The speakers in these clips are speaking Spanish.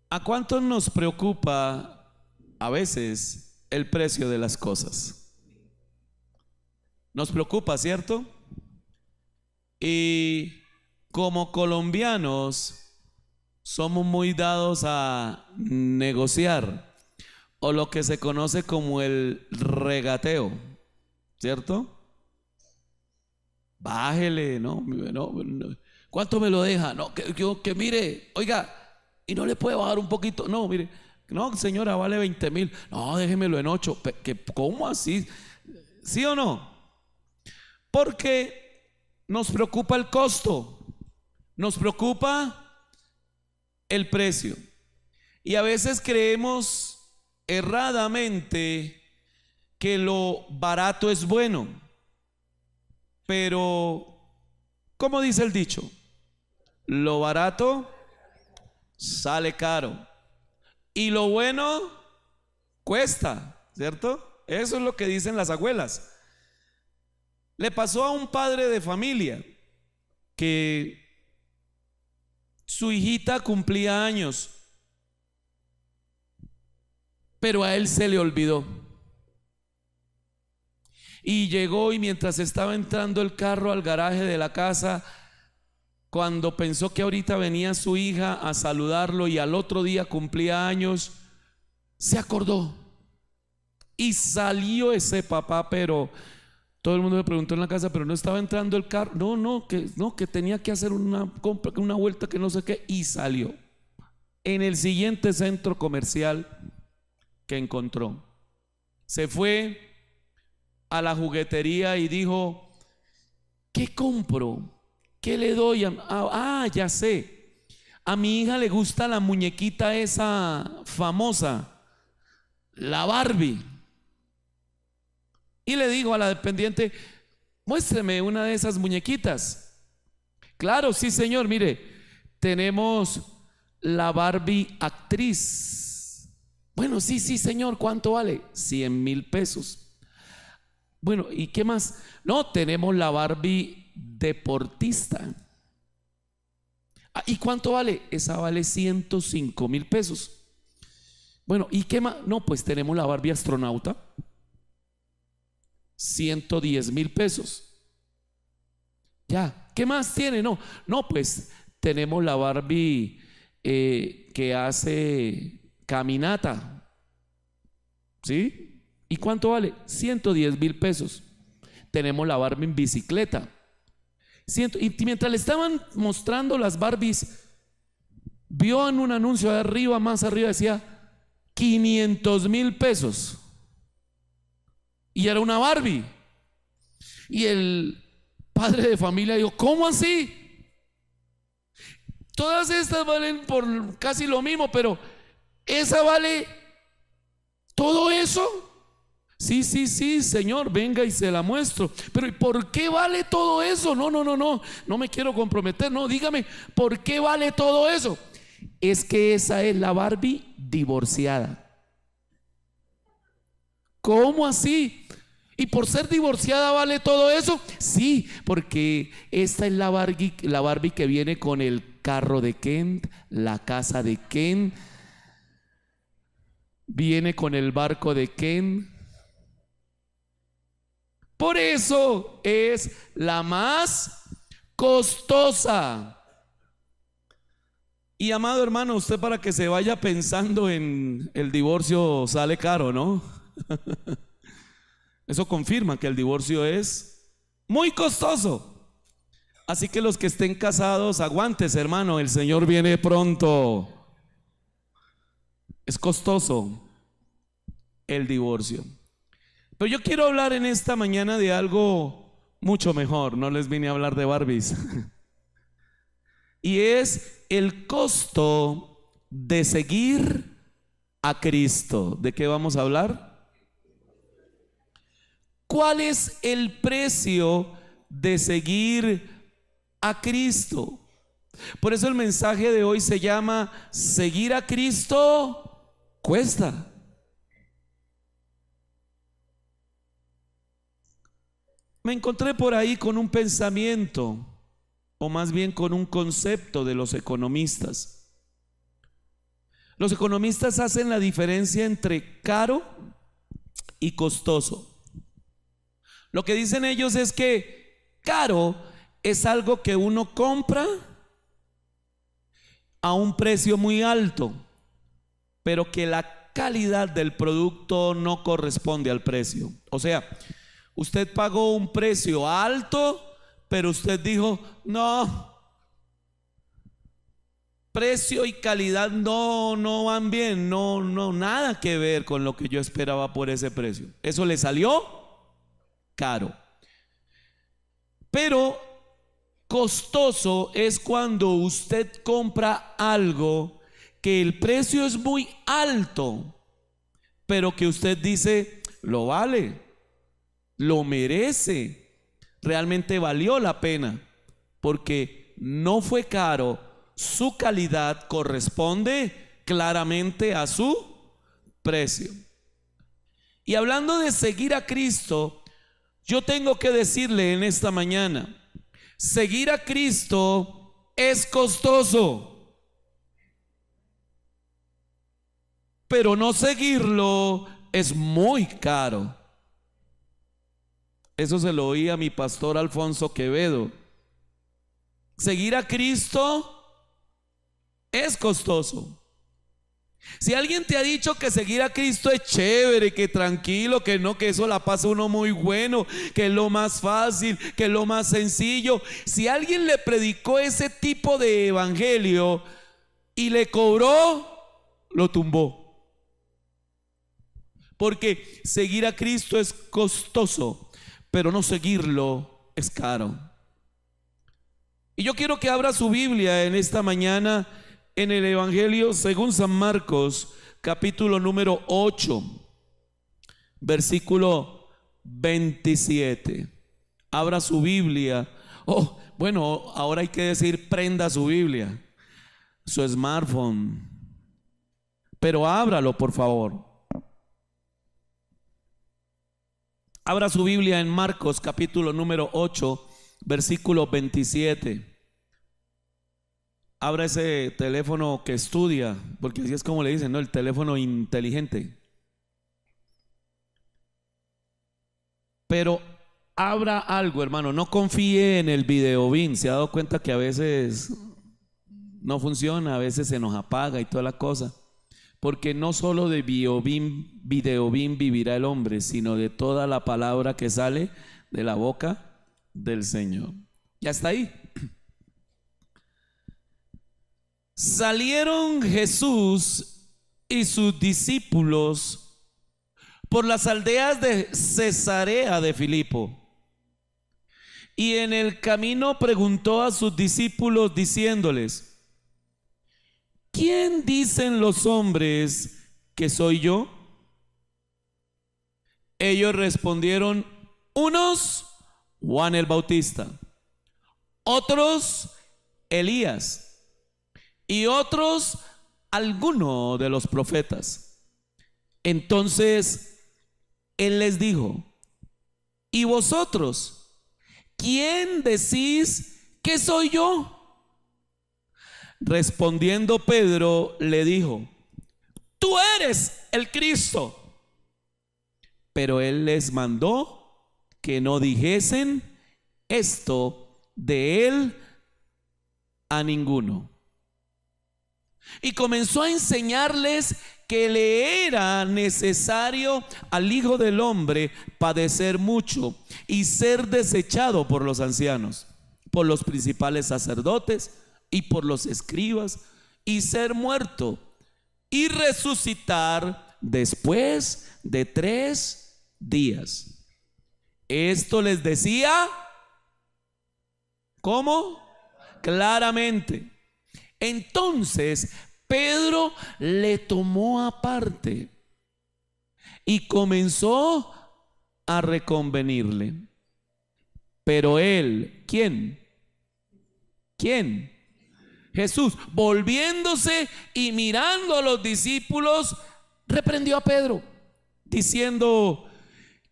¿A cuántos nos preocupa a veces el precio de las cosas? Nos preocupa, ¿cierto? Y como colombianos somos muy dados a negociar o lo que se conoce como el regateo, ¿cierto? Bájele, no, no. ¿Cuánto me lo deja? No, que mire, oiga, y no le puede bajar un poquito. No, mire, no, señora, vale 20.000. No, déjemelo en 8. ¿Cómo así? ¿Sí o no? Porque nos preocupa el costo, nos preocupa el precio. Y a veces creemos erradamente que lo barato es bueno. Pero, ¿cómo dice el dicho? Lo barato sale caro y lo bueno cuesta, ¿cierto? Eso es lo que dicen las abuelas. Le pasó a un padre de familia que su hijita cumplía años, pero a él se le olvidó. Y llegó, y mientras estaba entrando el carro al garaje de la casa, cuando pensó que ahorita venía su hija a saludarlo y al otro día cumplía años, se acordó y salió ese papá. Pero todo el mundo le preguntó en la casa, pero no estaba entrando el carro. No, que tenía que hacer una compra, una vuelta, que no sé qué, y salió en el siguiente centro comercial que encontró. Se fue a la juguetería y dijo: ¿qué compro? ¿Qué le doy? Ya sé. A mi hija le gusta la muñequita esa famosa, la Barbie. Y le dijo a la dependiente: muéstreme una de esas muñequitas. Claro, sí, señor, mire, tenemos la Barbie actriz. Bueno, sí, señor, ¿cuánto vale? 100.000 pesos. Bueno, ¿y qué más? No, tenemos la Barbie deportista. ¿Y cuánto vale? Esa vale 105.000 pesos. Bueno, ¿y qué más? No, pues tenemos la Barbie astronauta, 110.000 pesos. Ya, ¿qué más tiene? No, pues tenemos la Barbie que hace caminata. ¿Sí? ¿Y cuánto vale? 110.000 pesos. Tenemos la Barbie en bicicleta. Y mientras le estaban mostrando las Barbies, vio en un anuncio de arriba, más arriba, decía 500.000 pesos. Y era una Barbie. Y el padre de familia dijo: ¿cómo así? Todas estas valen por casi lo mismo, pero esa vale todo eso. Sí, señor, venga y se la muestro. Pero ¿y por qué vale todo eso? No me quiero comprometer. No, dígame, ¿por qué vale todo eso? Es que esa es la Barbie divorciada. ¿Cómo así? ¿Y por ser divorciada vale todo eso? Sí, porque esta es la Barbie que viene con el carro de Ken, la casa de Ken, viene con el barco de Ken. Por eso es la más costosa. Y amado hermano, usted, para que se vaya pensando en el divorcio, sale caro, ¿no? Eso confirma que el divorcio es muy costoso. Así que los que estén casados, aguántese, hermano, el Señor viene pronto. Es costoso el divorcio. Pero yo quiero hablar en esta mañana de algo mucho mejor. No les vine a hablar de Barbies. Y es el costo de seguir a Cristo. ¿De qué vamos a hablar? ¿Cuál es el precio de seguir a Cristo? Por eso el mensaje de hoy se llama: seguir a Cristo cuesta. Me encontré por ahí con un pensamiento, o más bien con un concepto de los economistas. Los economistas hacen la diferencia entre caro y costoso. Lo que dicen ellos es que caro es algo que uno compra a un precio muy alto, pero que la calidad del producto no corresponde al precio. O sea, usted pagó un precio alto, pero usted dijo, no, precio y calidad no van bien, no, nada que ver con lo que yo esperaba por ese precio. Eso le salió caro. Pero costoso es cuando usted compra algo que el precio es muy alto, pero que usted dice, lo vale, lo merece, realmente valió la pena, porque no fue caro, su calidad corresponde claramente a su precio. Y hablando de seguir a Cristo, yo tengo que decirle en esta mañana, seguir a Cristo es costoso, pero no seguirlo es muy caro. Eso se lo oí a mi pastor Alfonso Quevedo. Seguir a Cristo es costoso. Si alguien te ha dicho que seguir a Cristo es chévere, que tranquilo, que no, que eso la pasa uno muy bueno, que es lo más fácil, que es lo más sencillo, si alguien le predicó ese tipo de evangelio y le cobró, lo tumbó. Porque seguir a Cristo es costoso, pero no seguirlo es caro. Y yo quiero que abra su Biblia en esta mañana en el Evangelio según San Marcos, capítulo número 8, versículo 27. Abra su Biblia. Bueno, ahora hay que decir prenda su Biblia, su smartphone, pero ábralo por favor. Abra su Biblia en Marcos, capítulo número 8, versículo 27. Abra ese teléfono que estudia, porque así es como le dicen, ¿no? El teléfono inteligente. Pero abra algo, hermano, no confíe en el videobin. Se ha dado cuenta que a veces no funciona, a veces se nos apaga y toda la cosa. Porque no solo de videobin vivirá el hombre, sino de toda la palabra que sale de la boca del Señor. Ya está ahí. Salieron Jesús y sus discípulos por las aldeas de Cesarea de Filipo, y en el camino preguntó a sus discípulos diciéndoles: ¿quién dicen los hombres que soy yo? Ellos respondieron: unos, Juan el Bautista, otros, Elías, y otros, alguno de los profetas. Entonces él les dijo: ¿y vosotros, quién decís que soy yo? Respondiendo Pedro le dijo: tú eres el Cristo. Pero él les mandó que no dijesen esto de él a ninguno. Y comenzó a enseñarles que le era necesario al Hijo del Hombre padecer mucho y ser desechado por los ancianos, por los principales sacerdotes y por los escribas, y ser muerto y resucitar después de 3 días. Esto les decía, ¿cómo? Claramente. Entonces Pedro le tomó aparte y comenzó a reconvenirle. Pero él, ¿quién? Jesús, volviéndose y mirando a los discípulos, reprendió a Pedro, diciendo: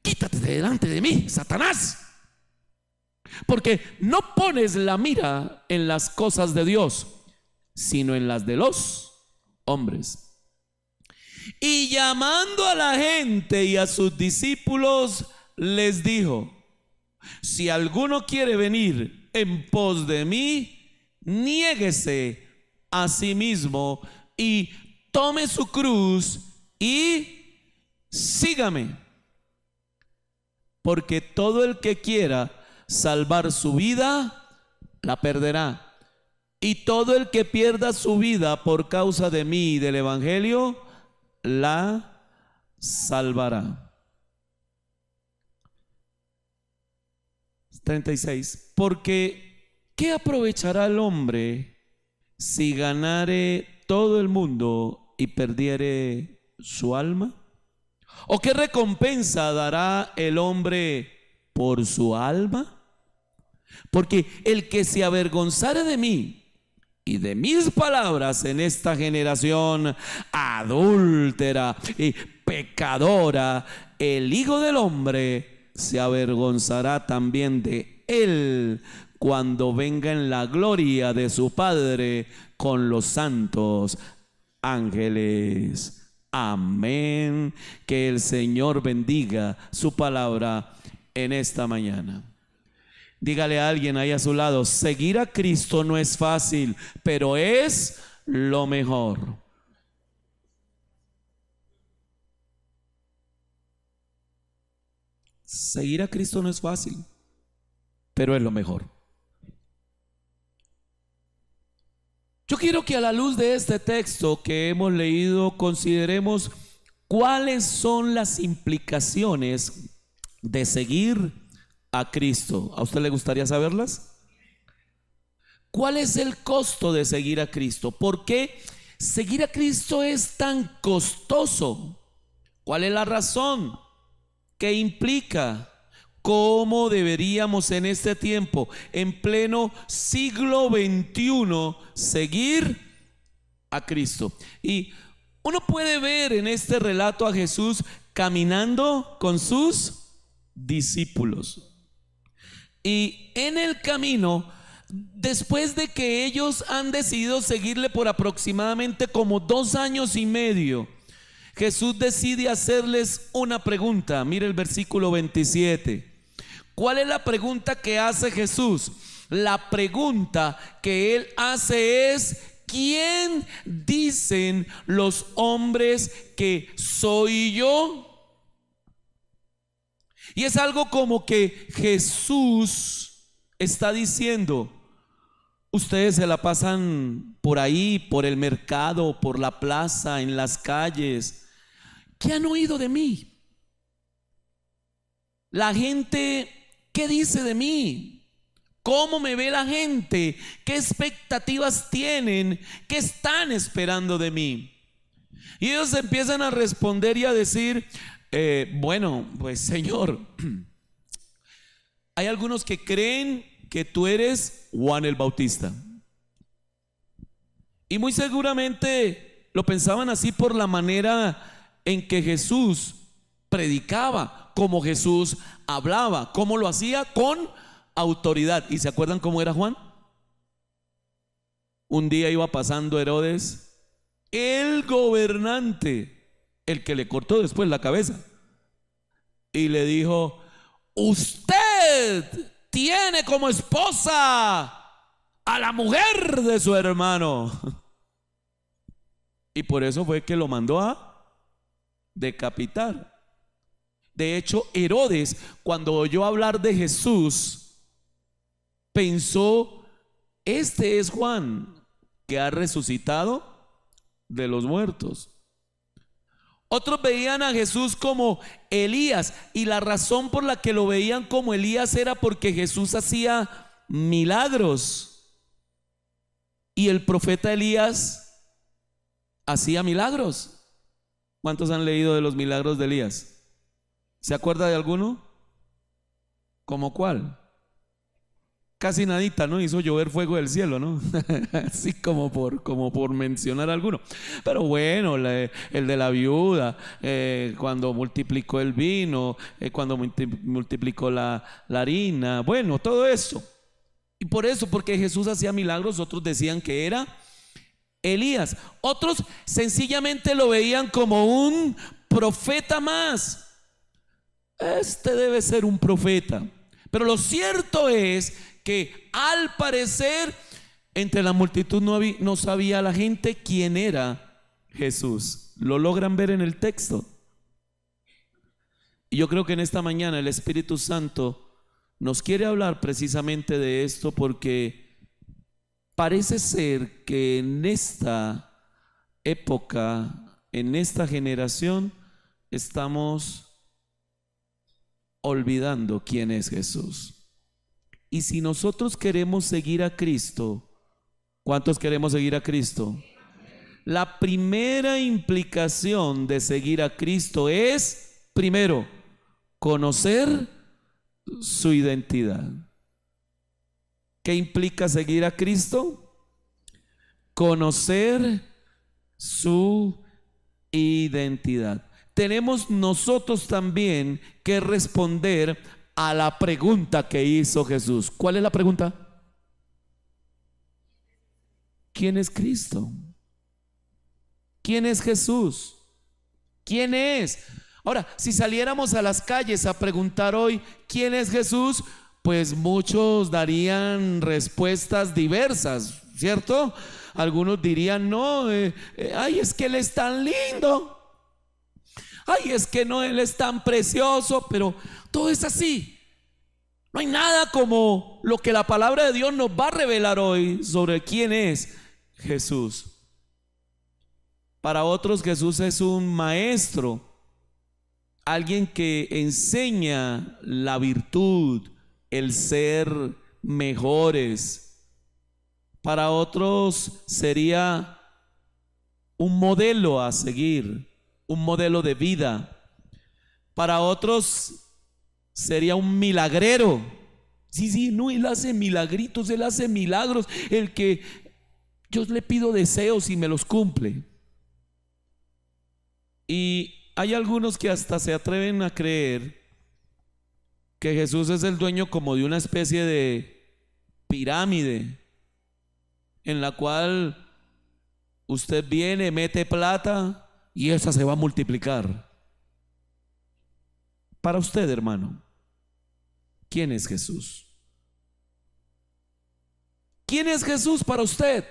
quítate de delante de mí, Satanás, porque no pones la mira en las cosas de Dios, sino en las de los hombres. Y llamando a la gente y a sus discípulos, les dijo: si alguno quiere venir en pos de mí, niéguese a sí mismo y tome su cruz y sígame. Porque todo el que quiera salvar su vida, la perderá. Y todo el que pierda su vida por causa de mí y del Evangelio, la salvará. 36. Porque ¿qué aprovechará el hombre si ganare todo el mundo y perdiere su alma? ¿O qué recompensa dará el hombre por su alma? Porque el que se avergonzare de mí y de mis palabras en esta generación adúltera y pecadora, el Hijo del Hombre se avergonzará también de él cuando venga en la gloria de su Padre con los santos ángeles. Amén. Que el Señor bendiga su palabra en esta mañana. Dígale a alguien ahí a su lado: seguir a Cristo no es fácil, pero es lo mejor. Seguir a Cristo no es fácil, pero es lo mejor. Yo quiero que a la luz de este texto que hemos leído consideremos cuáles son las implicaciones de seguir a Cristo. ¿A usted le gustaría saberlas? ¿Cuál es el costo de seguir a Cristo? ¿Por qué seguir a Cristo es tan costoso? ¿Cuál es la razón? ¿Qué implica? ¿Cómo deberíamos en este tiempo, en pleno siglo XXI, seguir a Cristo? Y uno puede ver en este relato a Jesús caminando con sus discípulos. Y en el camino, después de que ellos han decidido seguirle por aproximadamente como 2 años y medio, Jesús decide hacerles una pregunta. Mire el versículo 27. ¿Cuál es la pregunta que hace Jesús? La pregunta que él hace es: ¿quién dicen los hombres que soy yo? Y es algo como que Jesús está diciendo: ustedes se la pasan por ahí, por el mercado, por la plaza, en las calles. ¿Qué han oído de mí? La gente, ¿qué dice de mí? ¿Cómo me ve la gente? ¿Qué expectativas tienen? ¿Qué están esperando de mí? Y ellos empiezan a responder y a decir: bueno, pues Señor, hay algunos que creen que tú eres Juan el Bautista. Y muy seguramente lo pensaban así por la manera en que Jesús predicaba, como Jesús hablaba, cómo lo hacía con autoridad. ¿Y se acuerdan cómo era Juan? Un día iba pasando Herodes, el gobernante, el que le cortó después la cabeza, y le dijo: usted tiene como esposa a la mujer de su hermano. Y por eso fue que lo mandó a decapitar. De hecho, Herodes, cuando oyó hablar de Jesús, pensó: este es Juan, que ha resucitado de los muertos. Otros veían a Jesús como Elías, y la razón por la que lo veían como Elías era porque Jesús hacía milagros, y el profeta Elías hacía milagros. ¿Cuántos han leído de los milagros de Elías? ¿Se acuerda de alguno? ¿Cómo cuál? Casi nadita, ¿no? Hizo llover fuego del cielo, ¿no? Así como por mencionar alguno. Pero bueno, el de la viuda, cuando multiplicó el vino, cuando multiplicó la harina, bueno, todo eso. Y por eso, porque Jesús hacía milagros, otros decían que era Elías. Otros sencillamente lo veían como un profeta más. Este debe ser un profeta. Pero lo cierto es que al parecer entre la multitud no sabía la gente quién era Jesús. ¿Lo logran ver en el texto? Y yo creo que en esta mañana el Espíritu Santo nos quiere hablar precisamente de esto, porque parece ser que en esta época, en esta generación, estamos olvidando quién es Jesús. Y si nosotros queremos seguir a Cristo, ¿cuántos queremos seguir a Cristo? La primera implicación de seguir a Cristo es, primero, conocer su identidad. ¿Qué implica seguir a Cristo? Conocer su identidad. Tenemos nosotros también que responder a la pregunta que hizo Jesús. ¿Cuál es la pregunta? ¿Quién es Cristo? ¿Quién es Jesús? ¿Quién es? Ahora, si saliéramos a las calles a preguntar hoy ¿quién es Jesús? Pues muchos darían respuestas diversas, ¿cierto? Algunos dirían, no, ay, es que Él es tan lindo. Ay, es que no, Él es tan precioso. Pero todo es así. No hay nada como lo que la palabra de Dios nos va a revelar hoy sobre quién es Jesús. Para otros Jesús es un maestro, alguien que enseña la virtud, el ser mejores. Para otros sería un modelo a seguir, un modelo de vida. Para otros sería un milagrero. Sí, no, Él hace milagritos, Él hace milagros, el que yo le pido deseos y me los cumple. Y hay algunos que hasta se atreven a creer que Jesús es el dueño como de una especie de pirámide en la cual usted viene, mete plata y esa se va a multiplicar. Para usted, hermano, ¿quién es Jesús? ¿Quién es Jesús para usted?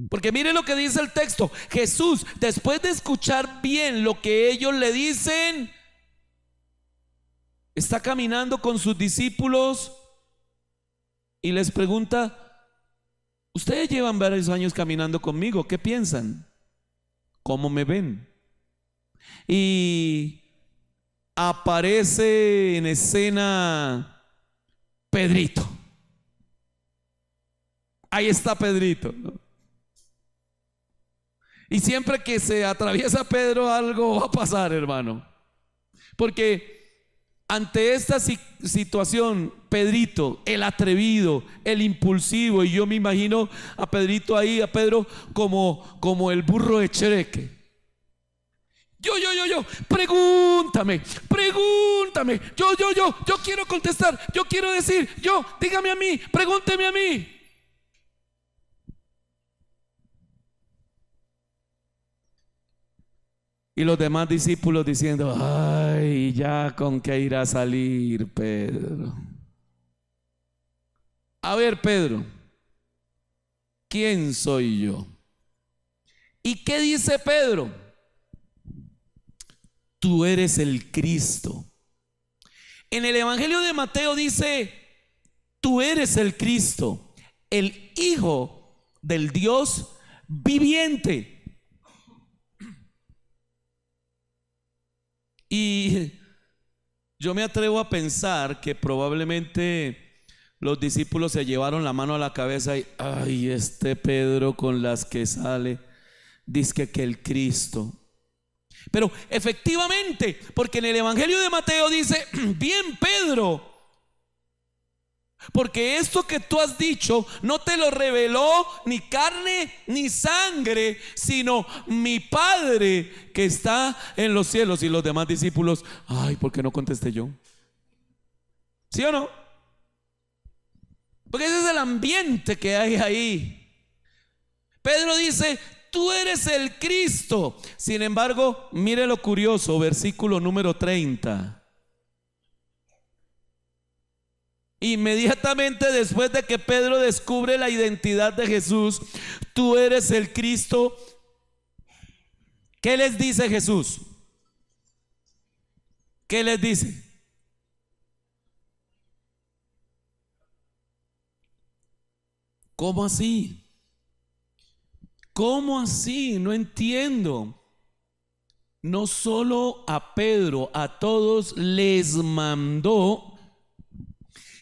Porque mire lo que dice el texto. Jesús, después de escuchar bien lo que ellos le dicen, está caminando con sus discípulos y les pregunta: ustedes llevan varios años caminando conmigo, ¿qué piensan? ¿Cómo me ven? Y aparece en escena Pedrito. Ahí está Pedrito, ¿no? Y siempre que se atraviesa Pedro, algo va a pasar, hermano. Porque ante esta situación, Pedrito, el atrevido, el impulsivo, y yo me imagino a Pedrito ahí, a Pedro, como el burro de Chereque. Yo, pregúntame, yo quiero contestar, yo quiero decir, dígame a mí, pregúnteme a mí. Y los demás discípulos diciendo: ay, ya con qué irá a salir Pedro. A ver, Pedro, ¿quién soy yo? ¿Y qué dice Pedro? Tú eres el Cristo. En el Evangelio de Mateo dice: tú eres el Cristo, el Hijo del Dios viviente. Y yo me atrevo a pensar que probablemente los discípulos se llevaron la mano a la cabeza y: ay, este Pedro con las que sale, dice que el Cristo. Pero efectivamente, porque en el Evangelio de Mateo dice: bien, Pedro, porque esto que tú has dicho no te lo reveló ni carne ni sangre, sino mi Padre que está en los cielos. Y los demás discípulos: ay, ¿por qué no contesté yo? ¿Sí o no? Porque ese es el ambiente que hay ahí. Pedro dice: tú eres el Cristo. Sin embargo, mire lo curioso, versículo número 30. Inmediatamente después de que Pedro descubre la identidad de Jesús, tú eres el Cristo, ¿qué les dice Jesús? ¿Qué les dice? ¿Cómo así? ¿Cómo así? No entiendo. No solo a Pedro, a todos les mandó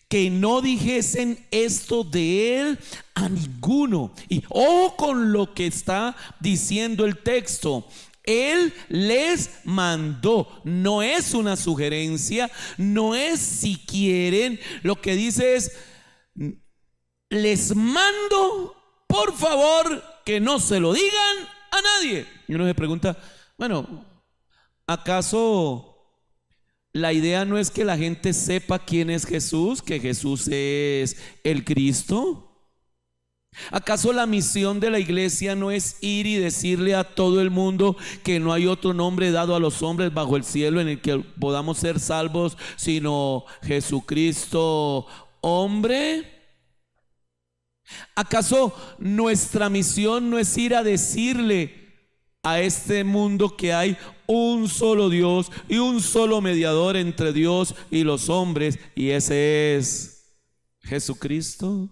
que no dijesen esto de él a ninguno. Y ojo con lo que está diciendo el texto. Él les mandó. No es una sugerencia, no es si quieren. Lo que dice es: les mando, por favor, que no se lo digan a nadie. Y uno se pregunta, bueno, ¿acaso la idea no es que la gente sepa quién es Jesús, que Jesús es el Cristo? ¿Acaso la misión de la iglesia no es ir y decirle a todo el mundo que no hay otro nombre dado a los hombres bajo el cielo en el que podamos ser salvos sino Jesucristo, hombre? ¿Acaso nuestra misión no es ir a decirle a este mundo que hay un solo Dios y un solo mediador entre Dios y los hombres, y ese es Jesucristo?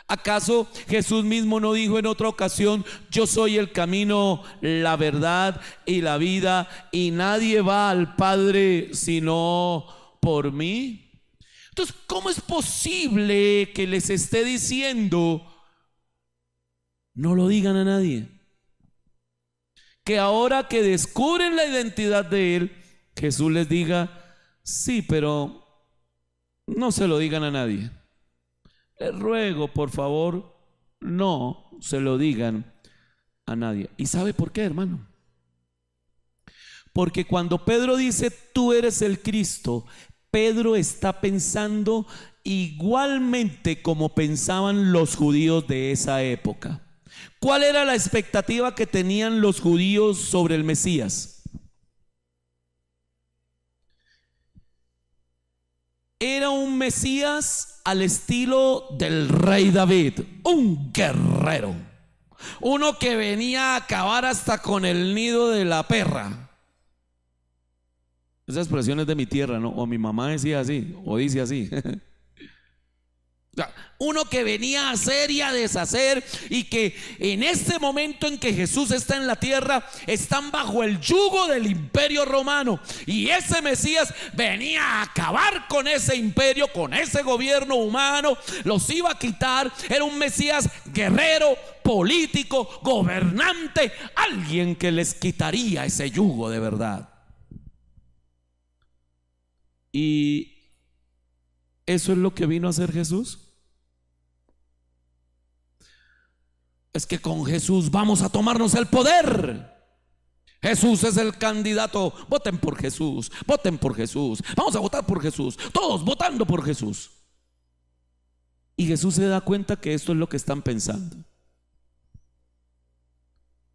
¿Acaso Jesús mismo no dijo en otra ocasión: yo soy el camino, la verdad y la vida, y nadie va al Padre sino por mí? Entonces, ¿cómo es posible que les esté diciendo no lo digan a nadie? Que ahora que descubren la identidad de él, Jesús les diga: sí, pero no se lo digan a nadie. Les ruego, por favor, no se lo digan a nadie. ¿Y sabe por qué, hermano? Porque cuando Pedro dice: tú eres el Cristo, Pedro está pensando igualmente como pensaban los judíos de esa época. ¿Cuál era la expectativa que tenían los judíos sobre el Mesías? Era un Mesías al estilo del rey David, un guerrero, uno que venía a acabar hasta con el nido de la perra. Esa expresión es de mi tierra, ¿no? O mi mamá decía así, o dice así. Uno que venía a hacer y a deshacer, y que en este momento en que Jesús está en la tierra, están bajo el yugo del imperio romano, y ese Mesías venía a acabar con ese imperio, con ese gobierno humano, los iba a quitar. Era un Mesías guerrero, político, gobernante, alguien que les quitaría ese yugo de verdad. Y eso es lo que vino a hacer Jesús. Es que con Jesús vamos a tomarnos el poder. Jesús es el candidato. Voten por Jesús, voten por Jesús. Vamos a votar por Jesús, todos votando por Jesús. Y Jesús se da cuenta que esto es lo que están pensando.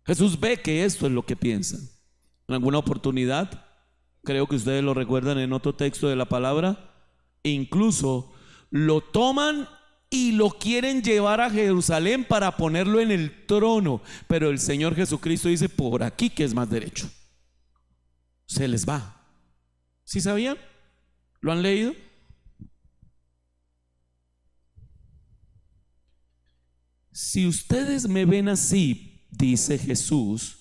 Jesús ve que esto es lo que piensan. En alguna oportunidad, creo que ustedes lo recuerdan en otro texto de la palabra, incluso lo toman y lo quieren llevar a Jerusalén para ponerlo en el trono, pero el Señor Jesucristo dice: por aquí que es más derecho. Se les va. ¿Sí sabían? ¿Lo han leído? Si ustedes me ven así, dice Jesús,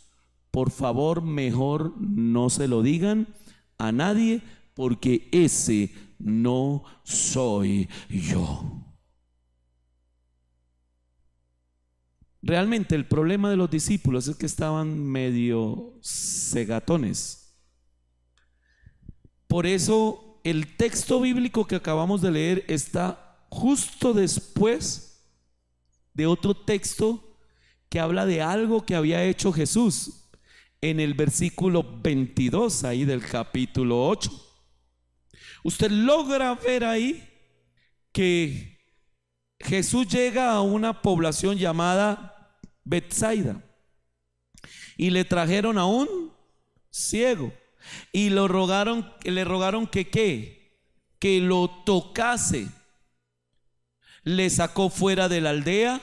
por favor, mejor no se lo digan a nadie, porque ese no soy yo. Realmente el problema de los discípulos es que estaban medio cegatones. Por eso el texto bíblico que acabamos de leer está justo después de otro texto que habla de algo que había hecho Jesús en el versículo 22 ahí del capítulo 8. Usted logra ver ahí que Jesús llega a una población llamada Betsaida y le trajeron a un ciego y le rogaron que lo tocase. Le sacó fuera de la aldea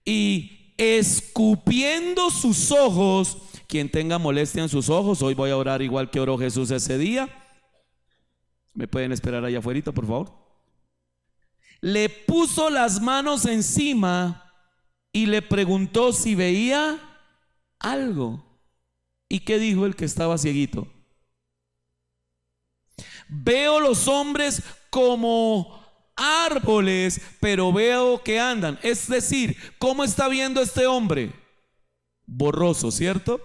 y escupiendo sus ojos, quien tenga molestia en sus ojos, hoy voy a orar igual que oró Jesús ese día. ¿Me pueden esperar allá afuera, por favor? Le puso las manos encima y le preguntó si veía algo. ¿Y qué dijo el que estaba cieguito? Veo los hombres como árboles, pero veo que andan. Es decir, ¿cómo está viendo este hombre? Borroso, ¿cierto?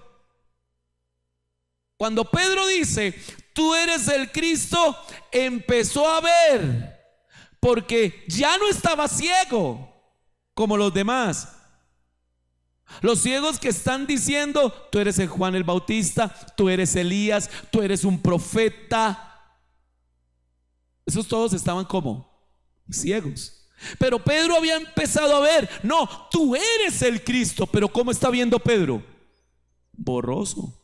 Cuando Pedro dice, tú eres el Cristo, empezó a ver, porque ya no estaba ciego como los demás. Los ciegos que están diciendo, tú eres el Juan el Bautista, tú eres Elías, tú eres un profeta. Esos todos estaban como ciegos. Pero Pedro había empezado a ver, no, tú eres el Cristo. Pero ¿cómo está viendo Pedro? Borroso.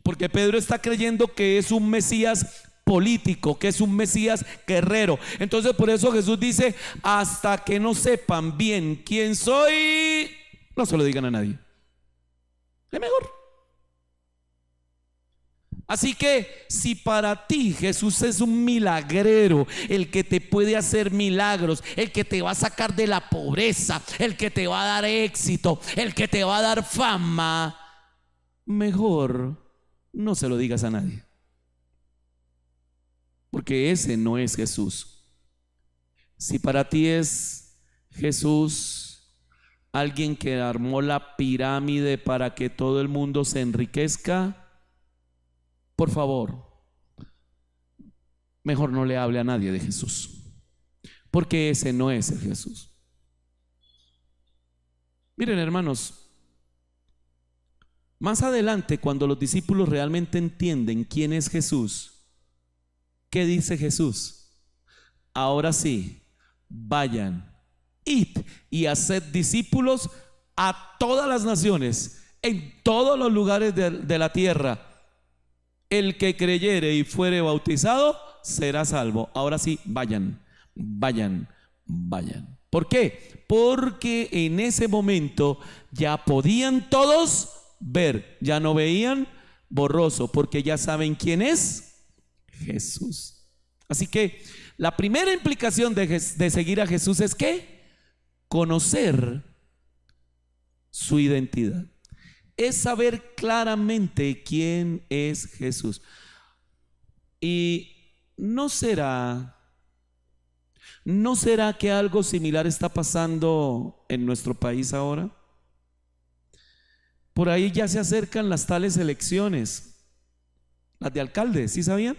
Porque Pedro está creyendo que es un Mesías político, que es un Mesías guerrero. Entonces por eso Jesús dice, hasta que no sepan bien quién soy, no se lo digan a nadie. Es mejor. Así que si para ti Jesús es un milagrero, el que te puede hacer milagros, el que te va a sacar de la pobreza, el que te va a dar éxito, el que te va a dar fama, mejor no se lo digas a nadie, porque ese no es Jesús. Si para ti es Jesús alguien que armó la pirámide para que todo el mundo se enriquezca, por favor, mejor no le hable a nadie de Jesús, porque ese no es el Jesús. Miren, hermanos, más adelante, cuando los discípulos realmente entienden quién es Jesús, ¿qué dice Jesús? Ahora sí, vayan, id y haced discípulos a todas las naciones, en todos los lugares de la tierra. El que creyere y fuere bautizado será salvo. Ahora sí, vayan, vayan, vayan. ¿Por qué? Porque en ese momento ya podían todos ver, ya no veían borroso, porque ya saben quién es Jesús. Así que la primera implicación de seguir a Jesús es ¿qué? Conocer su identidad. Es saber claramente quién es Jesús. Y ¿no será que algo similar está pasando en nuestro país ahora? Por ahí ya se acercan las tales elecciones, las de alcalde, ¿sí sabían?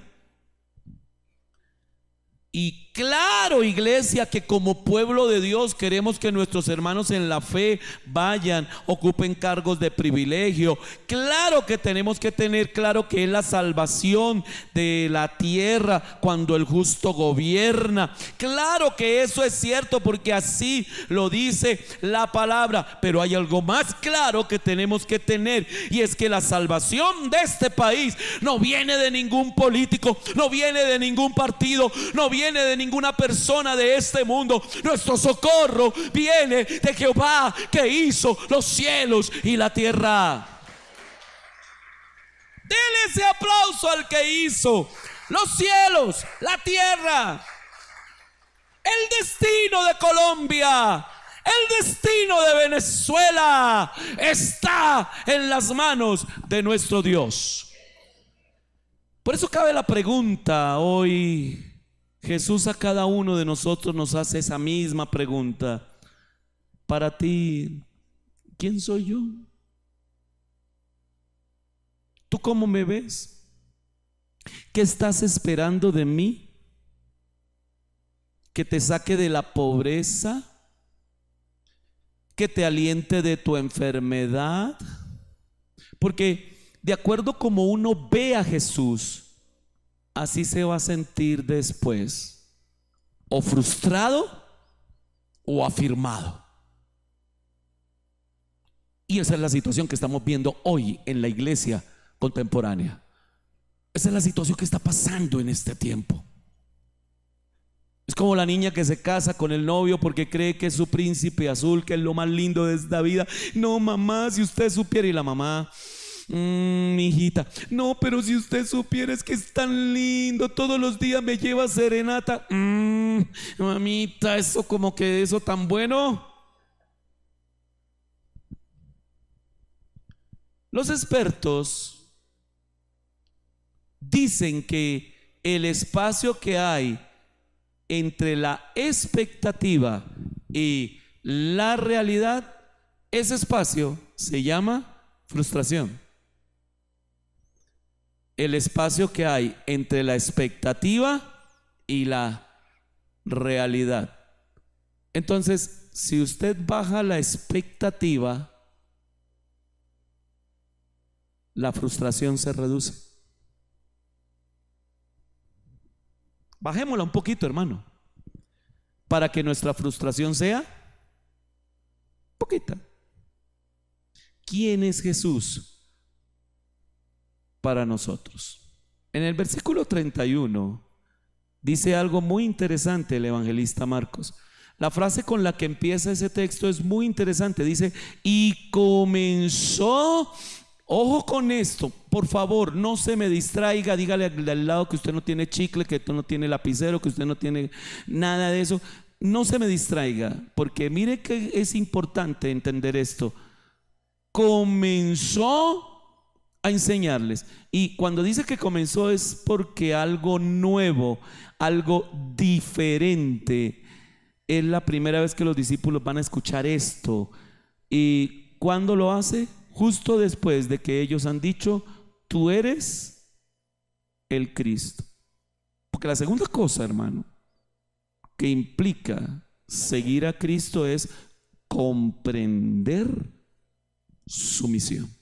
Y claro, iglesia, que como pueblo de Dios queremos que nuestros hermanos en la fe vayan, ocupen cargos de privilegio. Claro que tenemos que tener claro que es la salvación de la tierra cuando el justo gobierna. Claro que eso es cierto, porque así lo dice la palabra. Pero hay algo más claro que tenemos que tener, y es que la salvación de este país no viene de ningún político, no viene de ningún partido, no viene de ninguna persona de este mundo. Nuestro socorro viene de Jehová, que hizo los cielos y la tierra. Dele ese aplauso al que hizo los cielos, la tierra. El destino de Colombia, el destino de Venezuela está en las manos de nuestro Dios. Por eso cabe la pregunta hoy. Jesús a cada uno de nosotros nos hace esa misma pregunta. Para ti, ¿quién soy yo? ¿Tú cómo me ves? ¿Qué estás esperando de mí? ¿Que te saque de la pobreza? ¿Que te aliente de tu enfermedad? Porque de acuerdo como uno ve a Jesús, así se va a sentir después, o frustrado o afirmado. Y esa es la situación que estamos viendo hoy en la iglesia contemporánea. Esa es la situación que está pasando en este tiempo. Es como la niña que se casa con el novio porque cree que es su príncipe azul, que es lo más lindo de esta vida. No, mamá, si usted supiera. Y la mamá, mi hijita, no, pero si usted supiera, es que es tan lindo, todos los días me lleva serenata. Mamita, eso como que eso tan bueno. Los expertos dicen que el espacio que hay entre la expectativa y la realidad, ese espacio se llama frustración. El espacio que hay entre la expectativa y la realidad. Entonces, si usted baja la expectativa, la frustración se reduce. Bajémosla un poquito, hermano, para que nuestra frustración sea poquita. ¿Quién es Jesús para nosotros? En el versículo 31 dice algo muy interesante el evangelista Marcos. La frase con la que empieza ese texto es muy interesante. Dice, y comenzó. Ojo con esto, por favor, no se me distraiga. Dígale al lado que usted no tiene chicle, que usted no tiene lapicero, que usted no tiene nada de eso. No se me distraiga, porque mire que es importante entender esto. Comenzó a enseñarles. Y cuando dice que comenzó es porque algo nuevo, algo diferente. Es la primera vez que los discípulos van a escuchar esto. ¿Y cuándo lo hace? Justo después de que ellos han dicho, tú eres el Cristo. Porque la segunda cosa, hermano, que implica seguir a Cristo es comprender su misión.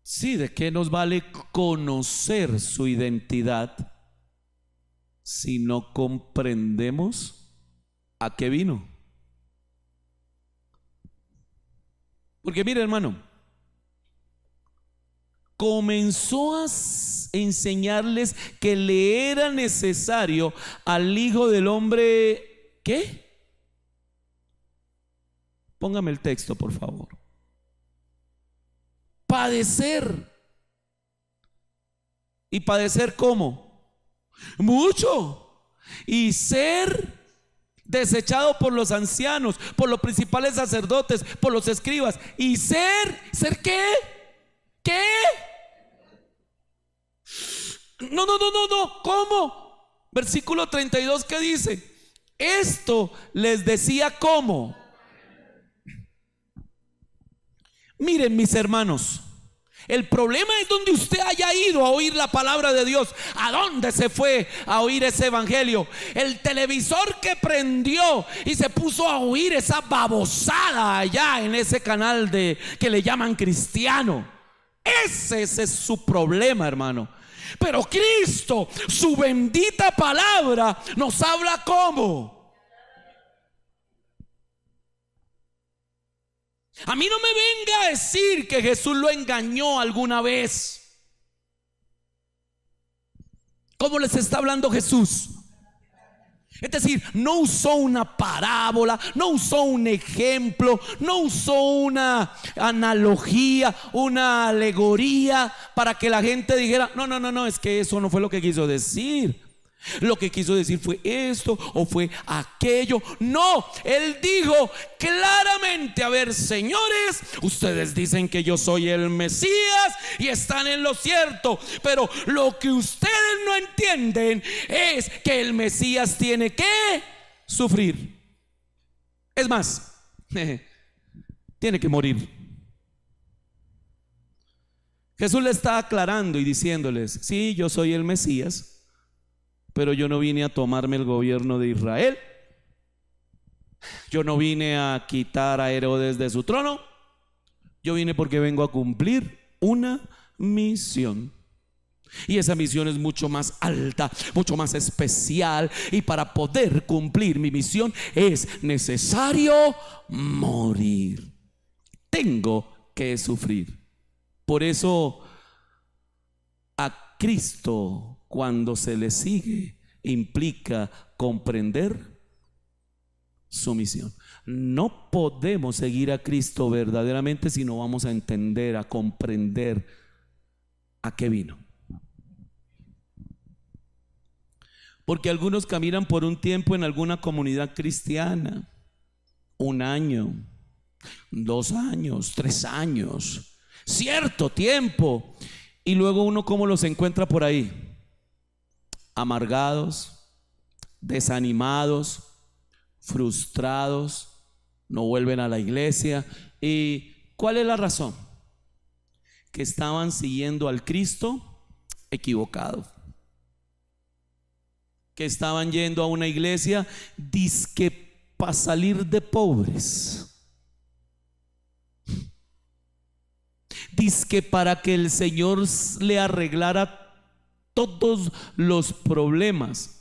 Sí, ¿de qué nos vale conocer su identidad si no comprendemos a qué vino? Porque mire, hermano, comenzó a enseñarles que le era necesario al Hijo del Hombre, ¿qué? Póngame el texto, por favor. Padecer. ¿Y padecer cómo? Mucho. Y ser desechado por los ancianos, por los principales sacerdotes, por los escribas. ¿Y ser qué? ¿Qué? No, ¿cómo? Versículo 32, ¿qué dice? Esto les decía ¿cómo? Miren, mis hermanos, el problema es donde usted haya ido a oír la palabra de Dios. ¿A dónde se fue a oír ese evangelio? El televisor que prendió y se puso a oír esa babosada allá en ese canal que le llaman cristiano. Ese es su problema, hermano. Pero Cristo, su bendita palabra, nos habla ¿cómo? A mí no me venga a decir que Jesús lo engañó alguna vez. ¿Cómo les está hablando Jesús? Es decir, no usó una parábola, no usó un ejemplo, no usó una analogía, una alegoría para que la gente dijera, no, es que eso no fue lo que quiso decir. Lo que quiso decir fue esto o fue aquello. No, él dijo claramente, a ver, señores, ustedes dicen que yo soy el Mesías y están en lo cierto, pero lo que ustedes no entienden es que el Mesías tiene que sufrir. Es más, tiene que morir. Jesús le está aclarando y diciéndoles, sí, yo soy el Mesías, pero yo no vine a tomarme el gobierno de Israel. Yo no vine a quitar a Herodes de su trono. Yo vine porque vengo a cumplir una misión. Y esa misión es mucho más alta, mucho más especial. Y para poder cumplir mi misión es necesario morir. Tengo que sufrir. Por eso a Cristo, cuando se le sigue, implica comprender su misión. No podemos seguir a Cristo verdaderamente si no vamos a entender, a comprender a qué vino. Porque algunos caminan por un tiempo en alguna comunidad cristiana, 1 año, 2 años, 3 años, cierto tiempo, y luego uno cómo los encuentra por ahí, amargados, desanimados, frustrados, no vuelven a la iglesia. ¿Y cuál es la razón? Que estaban siguiendo al Cristo equivocado, que estaban yendo a una iglesia dizque para salir de pobres, dizque para que el Señor le arreglara todos los problemas,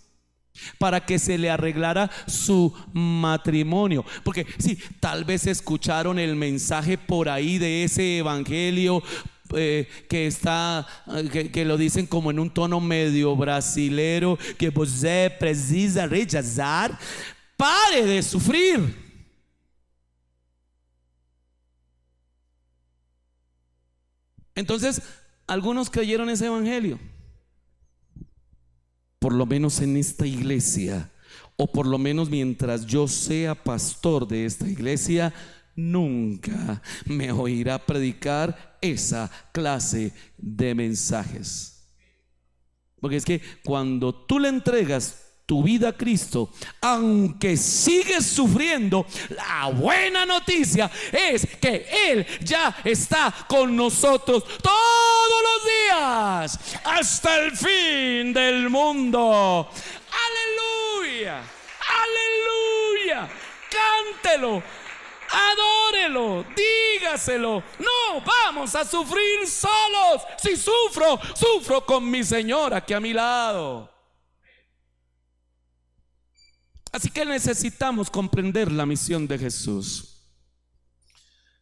para que se le arreglara su matrimonio. Porque sí, tal vez escucharon el mensaje por ahí de ese evangelio que está, que lo dicen como en un tono medio brasilero, que você precisa rechazar, pare de sufrir. Entonces algunos creyeron ese evangelio. Por lo menos en esta iglesia, o por lo menos mientras yo sea pastor de esta iglesia, nunca me oirá predicar esa clase de mensajes. Porque es que cuando tú le entregas tu vida a Cristo, aunque sigues sufriendo, la buena noticia es que Él ya está con nosotros todos los días hasta el fin del mundo. Aleluya, aleluya. Cántelo, adórelo, dígaselo. No vamos a sufrir solos. Si sufro, sufro con mi Señor aquí a mi lado. Así que necesitamos comprender la misión de Jesús.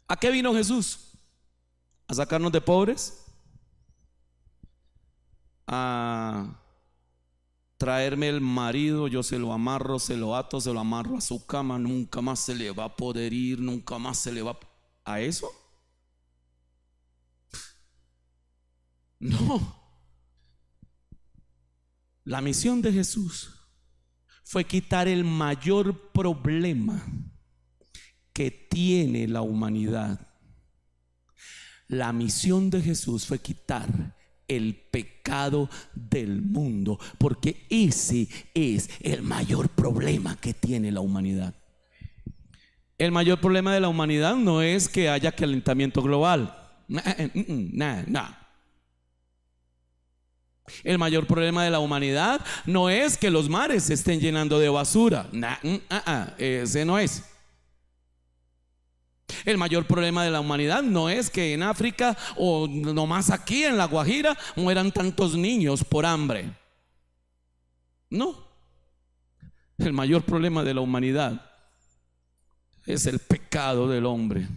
¿A qué vino Jesús? ¿A sacarnos de pobres? ¿A traerme el marido? Yo se lo amarro, se lo ato, se lo amarro a su cama, nunca más se le va a poder ir, nunca más se le va a eso. No. La misión de Jesús fue quitar el mayor problema que tiene la humanidad. La misión de Jesús fue quitar el pecado del mundo, porque ese es el mayor problema que tiene la humanidad. El mayor problema de la humanidad no es que haya calentamiento global. No. El mayor problema de la humanidad no es que los mares se estén llenando de basura. Ese no es. El mayor problema de la humanidad no es que en África o nomás aquí en La Guajira mueran tantos niños por hambre. No. El mayor problema de la humanidad es el pecado del hombre.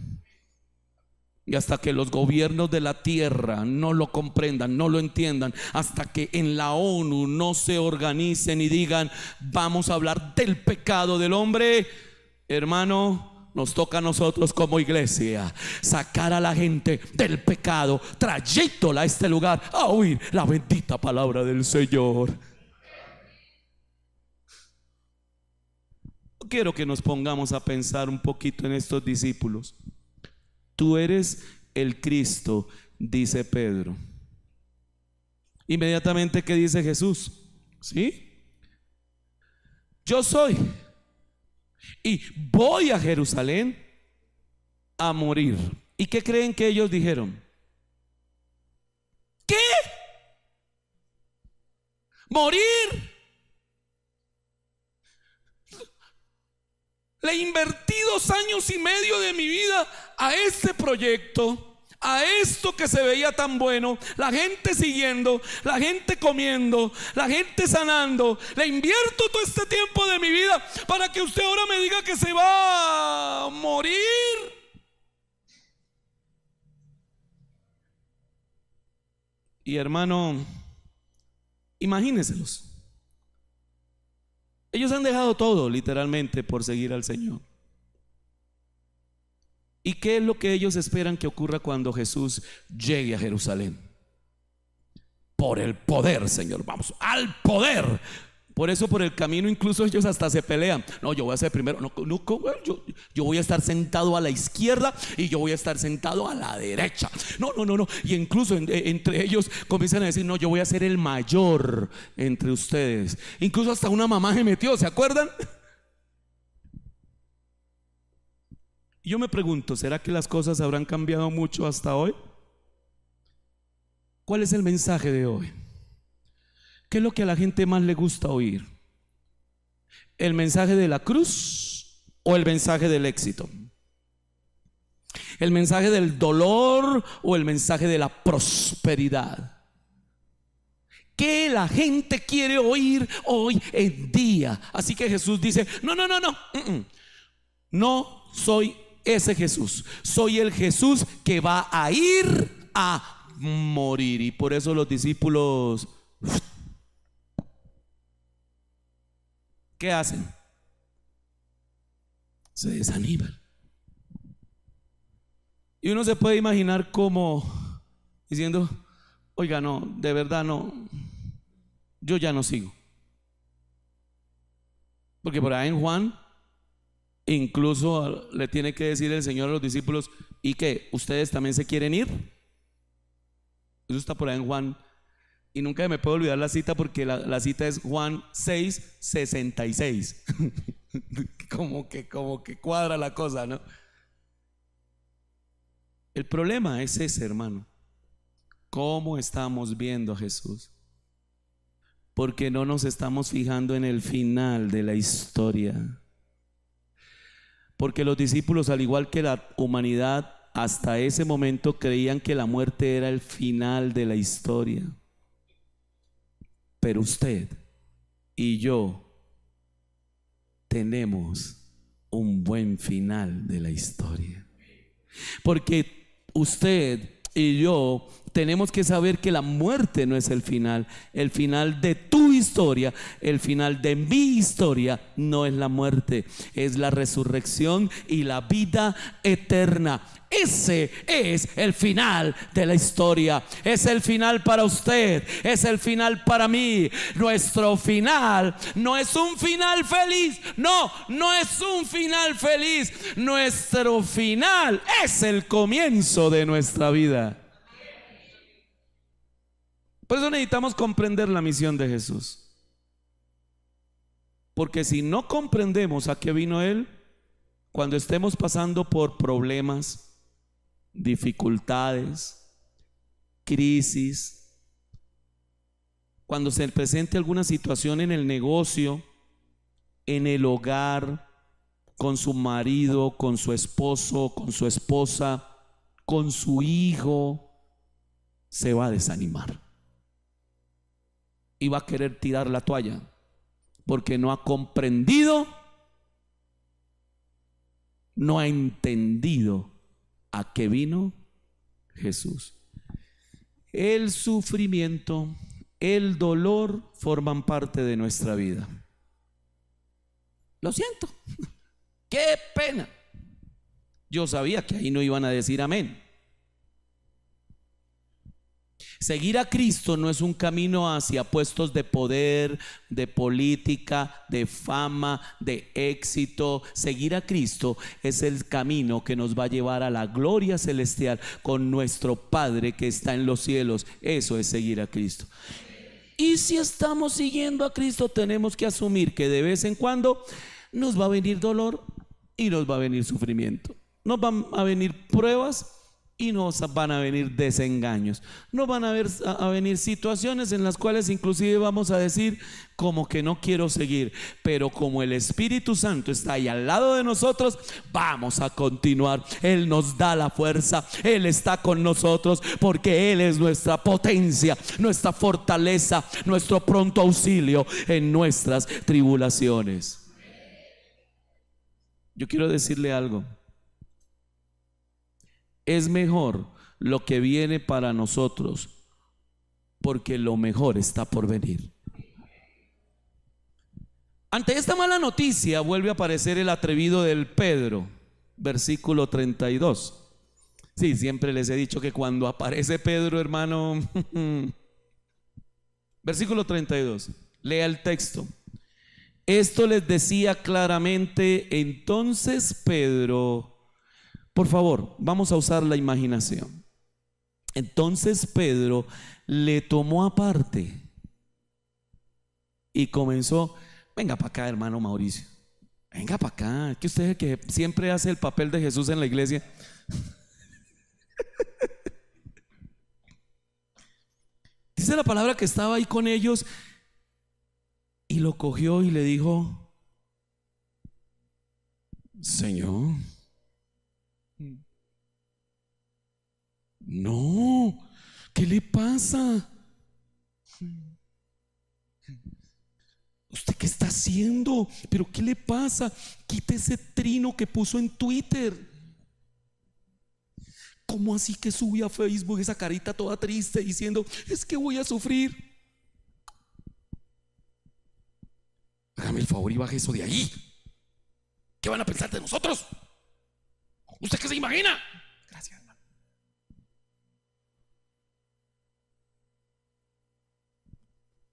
Y hasta que los gobiernos de la tierra no lo comprendan, no lo entiendan, hasta que en la ONU no se organicen y digan vamos a hablar del pecado del hombre, hermano, nos toca a nosotros como iglesia sacar a la gente del pecado, trayéndola a este lugar a oír la bendita palabra del Señor. Quiero que nos pongamos a pensar un poquito en estos discípulos. Tú eres el Cristo, dice Pedro. Inmediatamente, ¿qué dice Jesús? ¿Sí? Yo soy. Y voy a Jerusalén a morir. ¿Y qué creen que ellos dijeron? ¿Qué? ¿Morir? Le invertí 2 años y medio de mi vida a este proyecto, a esto que se veía tan bueno, la gente siguiendo, la gente comiendo, la gente sanando. Le invierto todo este tiempo de mi vida para que usted ahora me diga que se va a morir. Y hermano, imagínenselos. Ellos han dejado todo literalmente por seguir al Señor. ¿Y qué es lo que ellos esperan que ocurra cuando Jesús llegue a Jerusalén? Por el poder, Señor, vamos, al poder. Por eso por el camino incluso ellos hasta se pelean. No, yo voy a ser primero. No, yo voy a estar sentado a la izquierda y yo voy a estar sentado a la derecha. No. Y incluso entre ellos comienzan a decir, no, yo voy a ser el mayor entre ustedes. Incluso hasta una mamá se metió, ¿se acuerdan? Yo me pregunto, ¿será que las cosas habrán cambiado mucho hasta hoy? ¿Cuál es el mensaje de hoy? ¿Qué es lo que a la gente más le gusta oír? ¿El mensaje de la cruz o el mensaje del éxito? ¿El mensaje del dolor o el mensaje de la prosperidad? ¿Qué la gente quiere oír hoy en día? Así que Jesús dice, no soy ese Jesús, soy el Jesús que va a ir a morir. Y por eso los discípulos, ¿qué hacen? Se desaniman. Y uno se puede imaginar como diciendo, oiga, no, de verdad no, yo ya no sigo. Porque por ahí en Juan incluso le tiene que decir el Señor a los discípulos, ¿y qué? ¿Ustedes también se quieren ir? Eso está por ahí en Juan. Y nunca me puedo olvidar la cita, porque la cita es Juan 6:66. como que cuadra la cosa, ¿no? El problema es ese, hermano. ¿Cómo estamos viendo a Jesús? Porque no nos estamos fijando en el final de la historia. Porque los discípulos, al igual que la humanidad, hasta ese momento creían que la muerte era el final de la historia. Pero usted y yo tenemos un buen final de la historia. Porque usted y yo tenemos que saber que la muerte no es el final de tu historia, el final de mi historia no es la muerte, es la resurrección y la vida eterna. Ese es el final de la historia. Es el final para usted, es el final para mí. Nuestro final no es un final feliz. No es un final feliz. Nuestro final es el comienzo de nuestra vida. Por eso necesitamos comprender la misión de Jesús. Porque si no comprendemos a qué vino Él, cuando estemos pasando por problemas, dificultades, crisis, cuando se presente alguna situación en el negocio, en el hogar, con su marido, con su esposo, con su esposa, con su hijo, se va a desanimar y va a querer tirar la toalla, porque no ha comprendido, no ha entendido a qué vino Jesús. El sufrimiento, el dolor forman parte de nuestra vida. Lo siento, qué pena. Yo sabía que ahí no iban a decir amén. Seguir a Cristo no es un camino hacia puestos de poder, de política, de fama, de éxito. Seguir a Cristo es el camino que nos va a llevar a la gloria celestial con nuestro Padre que está en los cielos. Eso es seguir a Cristo. Y si estamos siguiendo a Cristo, tenemos que asumir que de vez en cuando nos va a venir dolor y nos va a venir sufrimiento. Nos van a venir pruebas y nos van a venir desengaños, nos van a venir situaciones en las cuales inclusive vamos a decir como que no quiero seguir, pero como el Espíritu Santo está ahí al lado de nosotros, vamos a continuar. Él nos da la fuerza, Él está con nosotros, porque Él es nuestra potencia, nuestra fortaleza, nuestro pronto auxilio en nuestras tribulaciones. Yo quiero decirle algo. Es mejor lo que viene para nosotros, porque lo mejor está por venir. Ante esta mala noticia vuelve a aparecer el atrevido del Pedro, versículo 32. Sí, siempre les he dicho que cuando aparece Pedro, hermano, versículo 32, lea el texto. Esto les decía claramente entonces Pedro. Por favor, vamos a usar la imaginación. Entonces Pedro le tomó aparte y comenzó: venga para acá, hermano Mauricio, venga para acá, que usted es el que siempre hace el papel de Jesús en la iglesia. Dice la palabra que estaba ahí con ellos y lo cogió y le dijo: Señor, no, ¿qué le pasa? ¿Usted qué está haciendo? ¿Pero qué le pasa? Quite ese trino que puso en Twitter. ¿Cómo así que subí a Facebook esa carita toda triste diciendo: es que voy a sufrir? Hágame el favor y baje eso de ahí. ¿Qué van a pensar de nosotros? ¿Usted qué se imagina? Gracias, hermano.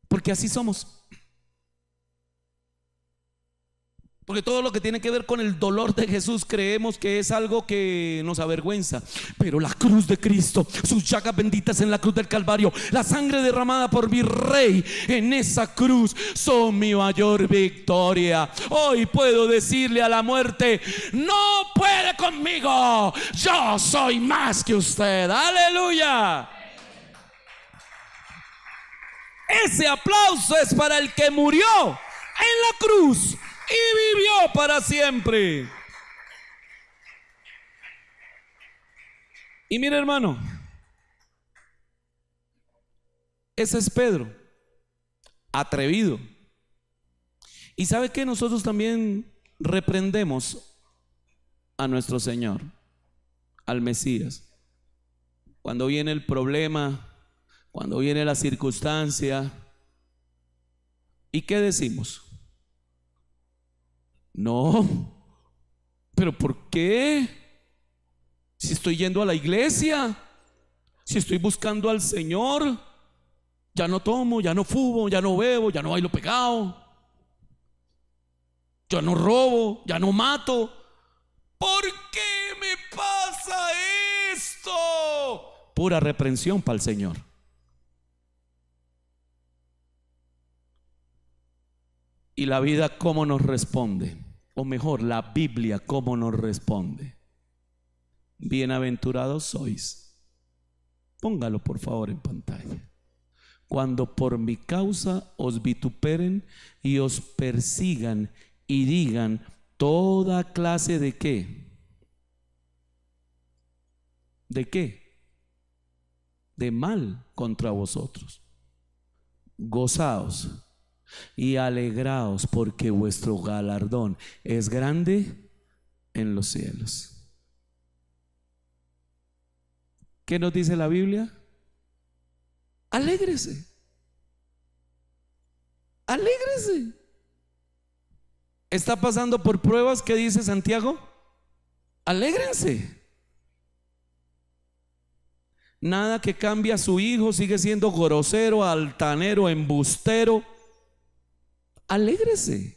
Porque así somos. Porque todo lo que tiene que ver con el dolor de Jesús creemos que es algo que nos avergüenza. Pero la cruz de Cristo, sus llagas benditas en la cruz del Calvario, la sangre derramada por mi Rey en esa cruz, son mi mayor victoria. Hoy puedo decirle a la muerte: no puede conmigo, yo soy más que usted. Aleluya. Ese aplauso es para el que murió en la cruz y vivió para siempre. Y mire, hermano, ese es Pedro, atrevido. Y sabe que nosotros también reprendemos a nuestro Señor, al Mesías, cuando viene el problema, cuando viene la circunstancia. ¿Y qué decimos? No, pero ¿por qué? Si estoy yendo a la iglesia, si estoy buscando al Señor, ya no tomo, ya no fumo, ya no bebo, ya no bailo pegado, ya no robo, ya no mato. ¿Por qué me pasa esto? Pura reprensión para el Señor. Y la vida, ¿cómo nos responde? O mejor, la Biblia, ¿cómo nos responde? Bienaventurados sois. Póngalo por favor en pantalla. Cuando por mi causa os vituperen y os persigan y digan toda clase de ¿qué? ¿De qué? De mal contra vosotros. Gozaos y alegraos, porque vuestro galardón es grande en los cielos. ¿Qué nos dice la Biblia? Alégrese. Alégrese. ¿Está pasando por pruebas? ¿Qué dice Santiago? Alégrense. Nada que cambie a su hijo, sigue siendo grosero, altanero, embustero. Alégrese.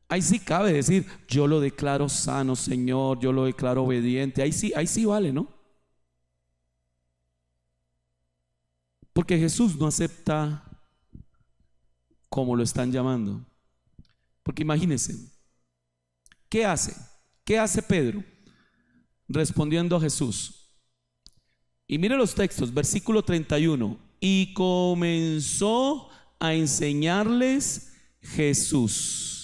Ahí sí cabe decir: yo lo declaro sano, Señor, yo lo declaro obediente. Ahí sí vale, ¿no? Porque Jesús no acepta como lo están llamando. Porque imagínense, ¿qué hace? ¿Qué hace Pedro? respondiendo a Jesús. Y mire los textos, versículo 31. Y comenzó a enseñarles Jesús.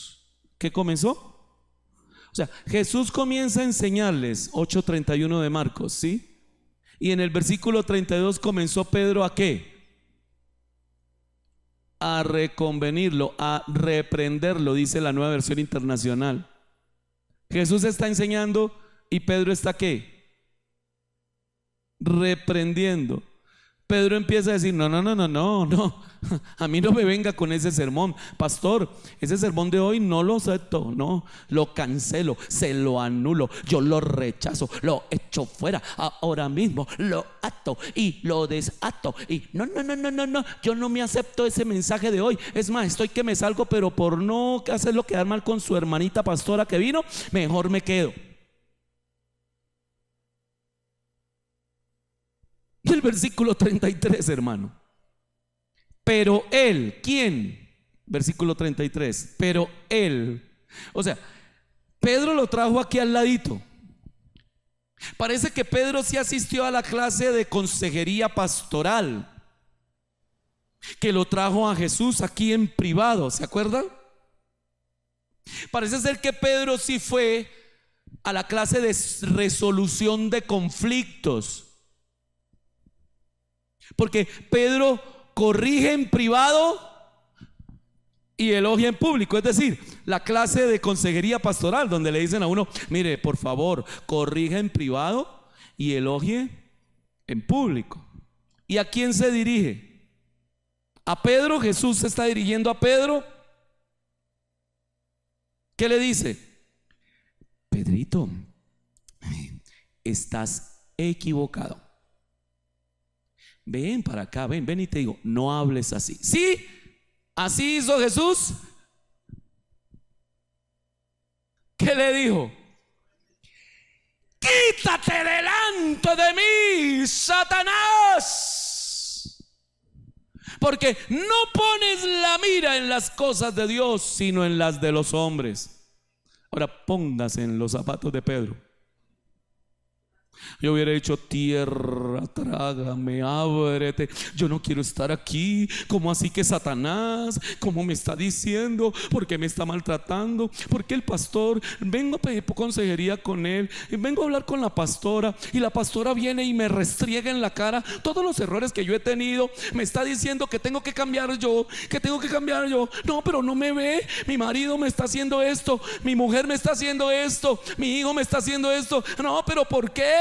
¿Qué comenzó? O sea, Jesús comienza a enseñarles, 8:31 de Marcos, ¿sí? Y en el versículo 32 comenzó Pedro ¿a qué? A reconvenirlo, a reprenderlo, dice la Nueva Versión Internacional. Jesús está enseñando y Pedro está ¿qué? Reprendiendo. Pedro empieza a decir, no, a mí no me venga con ese sermón, pastor, ese sermón de hoy no lo acepto, no, lo cancelo, se lo anulo, yo lo rechazo, lo echo fuera, ahora mismo lo ato y lo desato y no, yo no me acepto ese mensaje de hoy, es más, estoy que me salgo, pero por no hacerlo quedar mal con su hermanita pastora que vino, mejor me quedo. El versículo 33, hermano. Pero él, ¿quién? Versículo 33. Pero él, o sea, Pedro lo trajo aquí al ladito. Parece que Pedro sí asistió a la clase de consejería pastoral, que lo trajo a Jesús aquí en privado, ¿se acuerdan? Parece ser que Pedro sí fue a la clase de resolución de conflictos, porque Pedro corrige en privado y elogia en público. Es decir, la clase de consejería pastoral donde le dicen a uno, mire, por favor, corrija en privado y elogie en público. ¿Y a quién se dirige? A Pedro. Jesús se está dirigiendo a Pedro. ¿Qué le dice? Pedrito, estás equivocado. Ven para acá, ven y te digo, no hables así. Sí, así hizo Jesús. ¿Qué le dijo? Quítate delante de mí, Satanás, porque no pones la mira en las cosas de Dios, sino en las de los hombres. Ahora póngase en los zapatos de Pedro. Yo hubiera dicho, tierra, trágame, ábrete. Yo no quiero estar aquí. ¿Cómo así que Satanás? ¿Cómo me está diciendo? ¿Por qué me está maltratando? ¿Por qué el pastor? Vengo a pedir consejería con él, vengo a hablar con la pastora, y la pastora viene y me restriega en la cara todos los errores que yo he tenido. Me está diciendo que tengo que cambiar yo, que tengo que cambiar yo. No, pero no me ve. Mi marido me está haciendo esto, mi mujer me está haciendo esto, mi hijo me está haciendo esto. No, pero ¿por qué?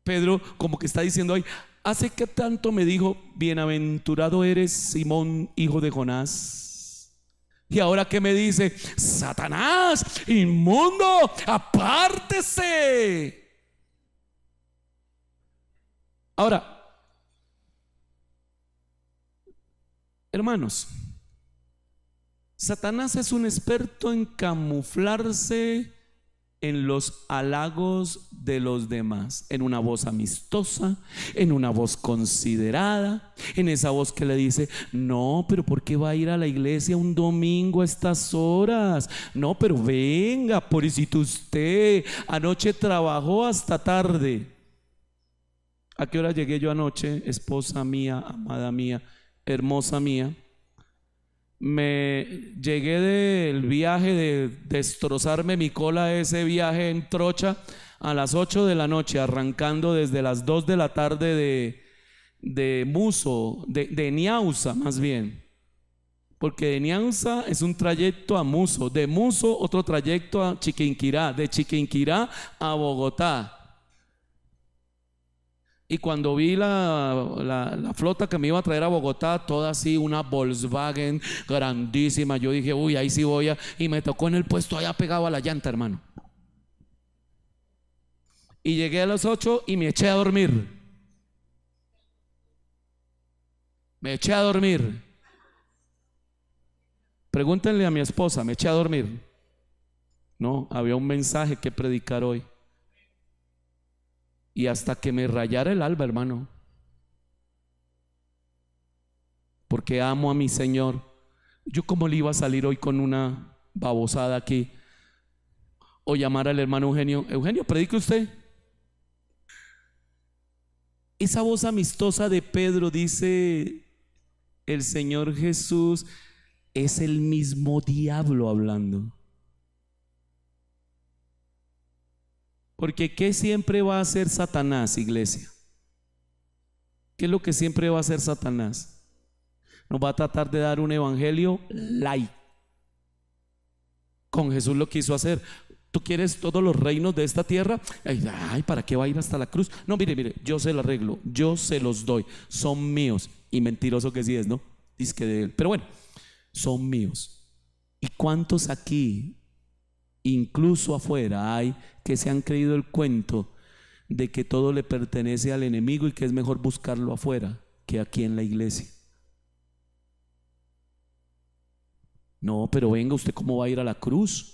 Pedro como que está diciendo ahí, ¿hace qué tanto me dijo, bienaventurado eres, Simón, hijo de Jonás? Y ahora que me dice, Satanás, inmundo, apártese. Ahora, hermanos, Satanás es un experto en camuflarse en los halagos de los demás, en una voz amistosa, en una voz considerada, en esa voz que le dice, no, pero ¿por qué va a ir a la iglesia un domingo a estas horas? No, pero venga, pobrecito usted, anoche trabajó hasta tarde. ¿A qué hora llegué yo anoche, esposa mía, amada mía, hermosa mía? Me llegué del viaje de destrozarme mi cola, ese viaje en trocha, a las 8 de la noche, arrancando desde las 2 de la tarde de Muso, de Niausa más bien, porque de Niausa es un trayecto a Muso, de Muso otro trayecto a Chiquinquirá, de Chiquinquirá a Bogotá. Y cuando vi la flota que me iba a traer a Bogotá, toda así, una Volkswagen grandísima, yo dije, uy, ahí sí voy a... Y me tocó en el puesto allá pegado a la llanta, hermano. Y llegué a las 8 y me eché a dormir. Me eché a dormir. Pregúntenle a mi esposa, me eché a dormir. No, había un mensaje que predicar hoy. Y hasta que me rayara el alba, hermano, porque amo a mi Señor. Yo cómo le iba a salir hoy con una babosada aquí, o llamar al hermano Eugenio: Eugenio, predique usted. Esa voz amistosa de Pedro, dice el Señor Jesús, es el mismo diablo hablando. Porque ¿qué siempre va a hacer Satanás, iglesia? ¿Qué es lo que siempre va a hacer Satanás? Nos va a tratar de dar un evangelio light. Con Jesús lo quiso hacer. ¿Tú quieres todos los reinos de esta tierra? Ay, ¿para qué va a ir hasta la cruz? No, mire, yo se lo arreglo, yo se los doy, son míos. Y mentiroso que sí es, ¿no? Dice que de él, pero bueno, son míos. ¿Y cuántos aquí, incluso afuera, hay que se han creído el cuento de que todo le pertenece al enemigo y que es mejor buscarlo afuera que aquí en la iglesia? No, pero venga, ¿usted cómo va a ir a la cruz?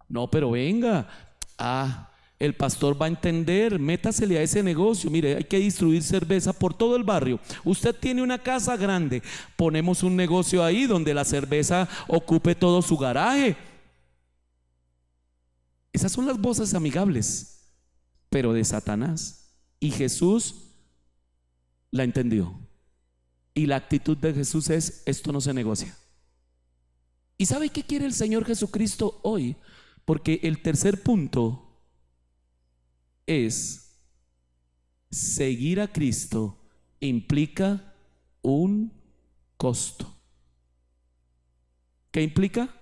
No, pero venga, el pastor va a entender, métasele a ese negocio. Mire, hay que distribuir cerveza por todo el barrio. Usted tiene una casa grande, ponemos un negocio ahí donde la cerveza ocupe todo su garaje. Esas son las voces amigables, pero de Satanás. Y Jesús la entendió. Y la actitud de Jesús es: esto no se negocia. ¿Y sabe qué quiere el Señor Jesucristo hoy? Porque el tercer punto es: seguir a Cristo implica un costo. ¿Qué implica?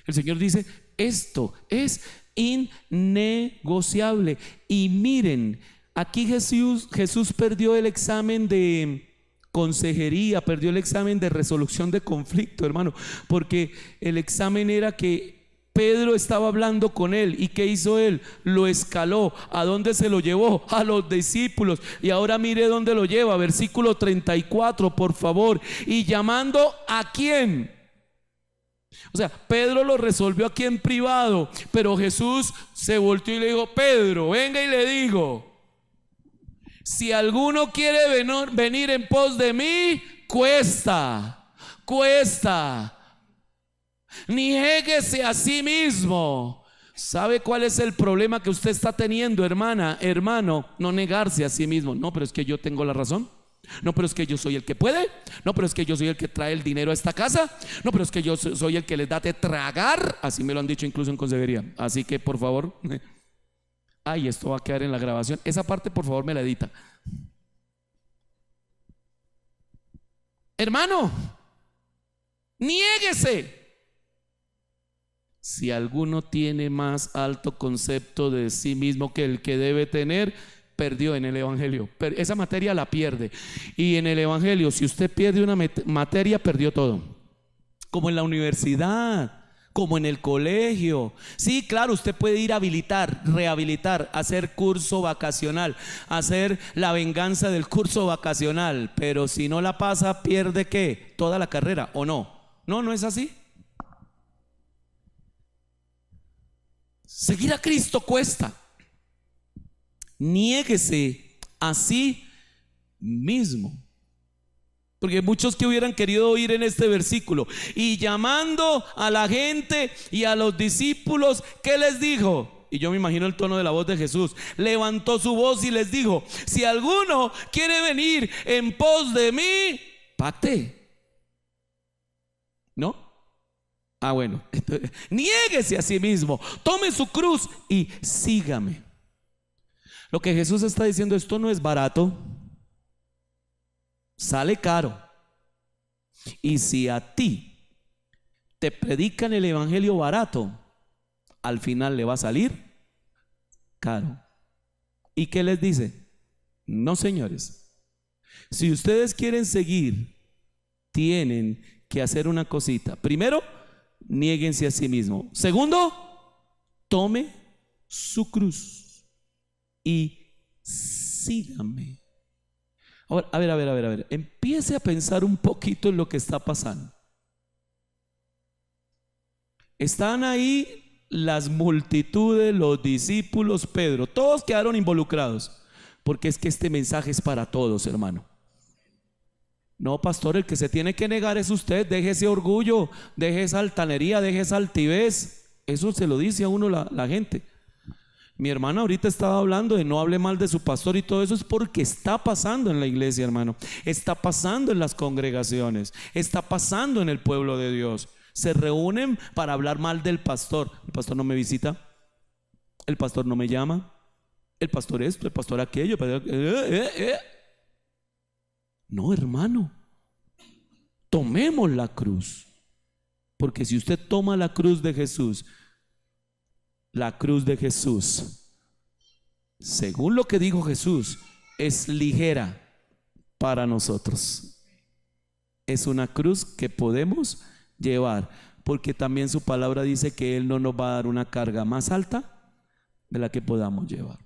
El Señor dice: esto es innegociable. Y miren, aquí Jesús perdió el examen de consejería, perdió el examen de resolución de conflicto, hermano, porque el examen era que Pedro estaba hablando con él. ¿Y qué hizo él? Lo escaló. ¿A dónde se lo llevó? A los discípulos. Y ahora mire dónde lo lleva, versículo 34, por favor. ¿Y llamando a quién? O sea, Pedro lo resolvió aquí en privado, pero Jesús se volteó y le dijo: Pedro, venga y le digo, si alguno quiere venir en pos de mí, cuesta. Niéguese a sí mismo. ¿Sabe cuál es el problema que usted está teniendo, hermana, hermano? No negarse a sí mismo. No, pero es que yo tengo la razón. No, pero es que yo soy el que puede. No, pero es que yo soy el que trae el dinero a esta casa. No, pero es que yo soy el que les da de tragar. Así me lo han dicho incluso en consejería. Así que por favor, ay, esto va a quedar en la grabación. Esa parte por favor me la edita. Hermano, niéguese. Si alguno tiene más alto concepto de sí mismo que el que debe tener, perdió en el evangelio. Esa materia la pierde. Y en el evangelio, si usted pierde una materia, perdió todo. Como en la universidad, como en el colegio. Sí, claro, usted puede ir a rehabilitar, hacer curso vacacional, hacer la venganza del curso vacacional, pero si no la pasa, pierde ¿qué? Toda la carrera, ¿o no? No es así. Seguir a Cristo cuesta. Niéguese a sí mismo. Porque muchos que hubieran querido oír en este versículo: y llamando a la gente y a los discípulos, ¿qué les dijo? Y yo me imagino el tono de la voz de Jesús. Levantó su voz y les dijo: si alguno quiere venir en pos de mí, pacte. ¿No? Bueno, niéguese a sí mismo, tome su cruz y sígame. Lo que Jesús está diciendo: esto no es barato, sale caro. Y si a ti te predican el evangelio barato, al final le va a salir caro. ¿Y qué les dice? No, señores, si ustedes quieren seguir, tienen que hacer una cosita. Primero, niéguense a sí mismo. Segundo, tome su cruz y sígame. Ahora, a ver, empiece a pensar un poquito en lo que está pasando. Están ahí las multitudes, los discípulos, Pedro, todos quedaron involucrados, porque es que este mensaje es para todos, hermano. No, pastor, el que se tiene que negar es usted. Deje ese orgullo, deje esa altanería, deje esa altivez. Eso se lo dice a uno la gente. Mi hermana ahorita estaba hablando de no hable mal de su pastor, y todo eso es porque está pasando en la iglesia, hermano. Está pasando en las congregaciones, está pasando en el pueblo de Dios. Se reúnen para hablar mal del pastor. El pastor no me visita, el pastor no me llama, el pastor esto, el pastor aquello. No, hermano, tomemos la cruz. Porque si usted toma la cruz de Jesús, según lo que dijo Jesús, es ligera para nosotros. Es una cruz que podemos llevar, porque también su palabra dice que Él no nos va a dar una carga más alta de la que podamos llevar.